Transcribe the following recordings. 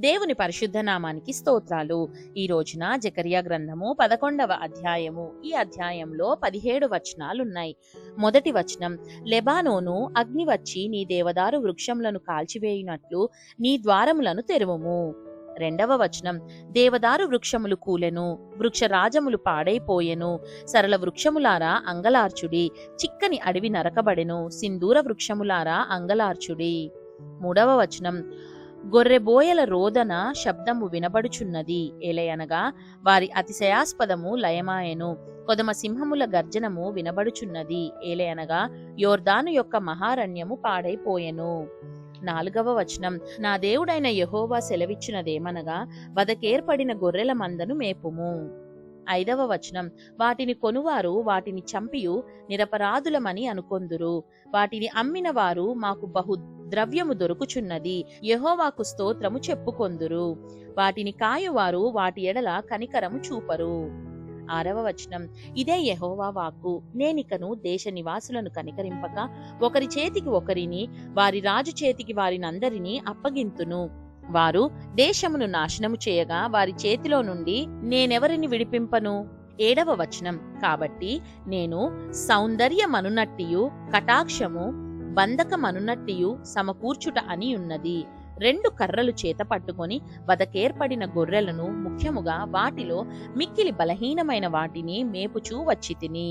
దేవుని పరిశుద్ధ నామానికి స్తోత్రాలు. ఈ రోజున జకర్యా గ్రంథము 11వ అధ్యాయము. ఈ అధ్యాయంలో 17 వచనాలున్నాయి. మొదటి వచనం, లెబానోను అగ్ని వచ్చి నీ దేవదారు వృక్షములను కాల్చివేయునట్లు నీ ద్వారములను తెరువుము. రెండవ వచనం, దేవదారు వృక్షములు కూలెను, వృక్షరాజములు పాడైపోయెను, సరళ వృక్షములారా అంగలార్చుడి, చిక్కని అడవి నరకబడెను, సింధూర వృక్షములారా అంగలార్చుడి. మూడవ వచనం, గొర్రెబోయల రోదన శబ్దము వినబడుచున్నది, ఏలయనగా వారి అతిశయాస్పదము లయమాయెను, కొదమ సింహముల గర్జనము వినబడుచున్నది, ఏలయనగా యోర్దాను యొక్క మహారణ్యము పాడైపోయెను. నాలుగవ వచనం, నా దేవుడైన యెహోవా సెలవిచ్చినదేమనగా వదకేర్పడిన గొర్రెల మందను మేపుము. ఐదవ వచనం, వాటిని కొనువారు వాటిని చంపియు నిరపరాధులమని అనుకొందురు, వాటిని అమ్మిన వారు మాకు బహు ద్రవ్యము దొరుకుచున్నది, యెహోవాకు స్తోత్రము చెప్పుకొందురు, వాటిని కాయువారు వాటి ఎడల కనికరము చూపరు. ఆరవ వచనం, ఇదే యెహోవా వాక్కు, నేనికను దేశ నివాసులను కనికరింపక ఒకరి చేతికి ఒకరిని, వారి రాజు చేతికి వారినందరినీ అప్పగింతును, వారు దేశమును నాశనము చేయగా వారి చేతిలో నుండి నేనెవరిని విడిపింపను. ఏడవ వచనం, కాబట్టి నేను సౌందర్యమనునట్టియు కటాక్షము బంధకమనునట్టియు సమకూర్చుట అని ఉన్నది. 2 కర్రలు చేత పట్టుకొని వదకేర్పడిన గొర్రెలను, ముఖ్యముగా వాటిలో మిక్కిలి బలహీనమైన వాటిని మేపుచూ వచ్చి తిని.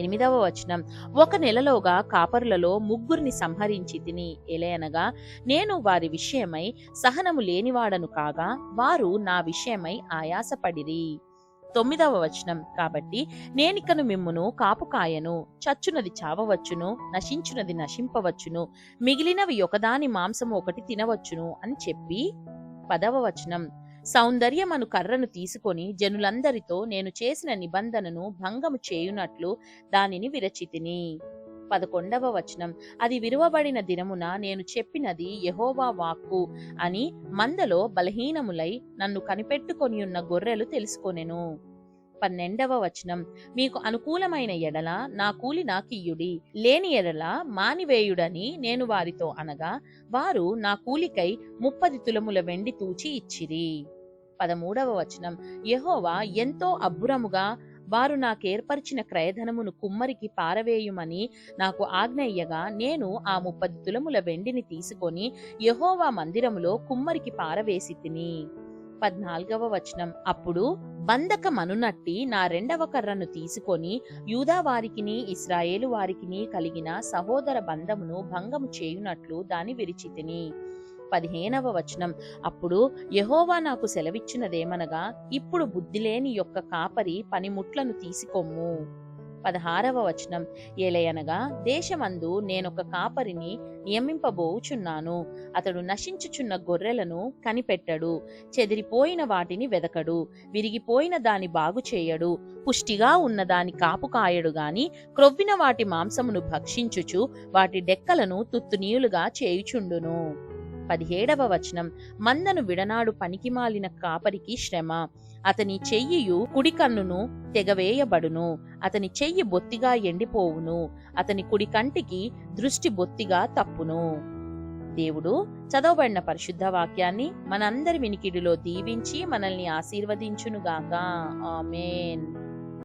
8వ వచనం, 1 నెలలోగా కాపరులలో 3 సంహరించి తిని, ఎలయనగా నేను వారి విషయమై సహనము లేనివాడను కాగా వారు నా విషయమై ఆయాసపడిరి. 9వ వచనం, కాబట్టి నేనికను మిమ్మును కాపు కాయను, చచ్చునది చావవచ్చును, నశించునది నశింపవచ్చును, మిగిలినవి ఒకదాని మాంసము ఒకటి తినవచ్చును అని చెప్పి. 10వ వచనం, సౌందర్యమను కర్రను తీసుకొని జనులందరితో నేను చేసిన నిబంధనను భంగము చేయునట్లు దానిని విరచితిని. 11వ వచనం, అది విరువబడిన దినమున నేను చెప్పినది యెహోవా వాక్కు అని మందలో బలహీనములై నన్ను కనిపెట్టుకొనియున్న గొర్రెలు తెలుసుకొనెను. 12వ వచనం, మీకు అనుకూలమైన ఎడల నా కూలి నాకియ్యుడి, లేని ఎడల మానివేయుడని నేను వారితో అనగా వారు నా కూలికై 30 తులముల వెండి తూచి ఇచ్చిరి. 13వ వచనం, యెహోవా ఎంతో అబ్బురముగా వారు నాకేర్పరిచిన క్రయధనమును కుమ్మరికి పారవేయుమని నాకు ఆజ్ఞయ్యగా నేను ఆ 30 తులముల వెండిని తీసుకొని యెహోవా మందిరములో కుమ్మరికి పారవేసి తిని. 14వ వచనం, అప్పుడు బంధకమనునట్టి నా 2వ కర్రను తీసుకొని యూదా వారికిని ఇశ్రాయేలు వారికిని కలిగిన సహోదర బంధమును భంగము చేయునట్లు దాని విరిచితిని. 15వ వచనం, అప్పుడు యెహోవా నాకు సెలవిచ్చినదేమనగా ఇప్పుడు బుద్ధిలేని యొక్క కాపరి పనిముట్లను తీసికొమ్ము. 16వ వచనం, ఏలయనగా దేశమందు నేనొక కాపరిని నియమింపబోచున్నాను, అతడు నశించుచున్న గొర్రెలను కనిపెట్టడు, చెదిరిపోయిన వాటిని వెదకడు, విరిగిపోయిన దాని బాగు చేయడు, పుష్టిగా ఉన్న దాని కాపు కాయడు గాని క్రొవ్విన వాటి మాంసమును భక్షించుచు వాటి డెక్కలను తుత్తునీయులుగా చేయుచుండును. 17వ వచనం, మందను విడనాడు పనికిమాలిన కాపరికి శ్రమ, అతని చెయ్యియు కుడి కన్నును తెగవేయబడును, అతని చెయ్యి బొత్తిగా ఎండిపోవును, అతని కుడి కంటికి దృష్టి బొత్తిగా తప్పును. దేవుడు చదవబడిన పరిశుద్ధ వాక్యాన్ని మనందరి వినికిడిలో దీవించి మనల్ని ఆశీర్వదించునుగాక. ఆమేన్.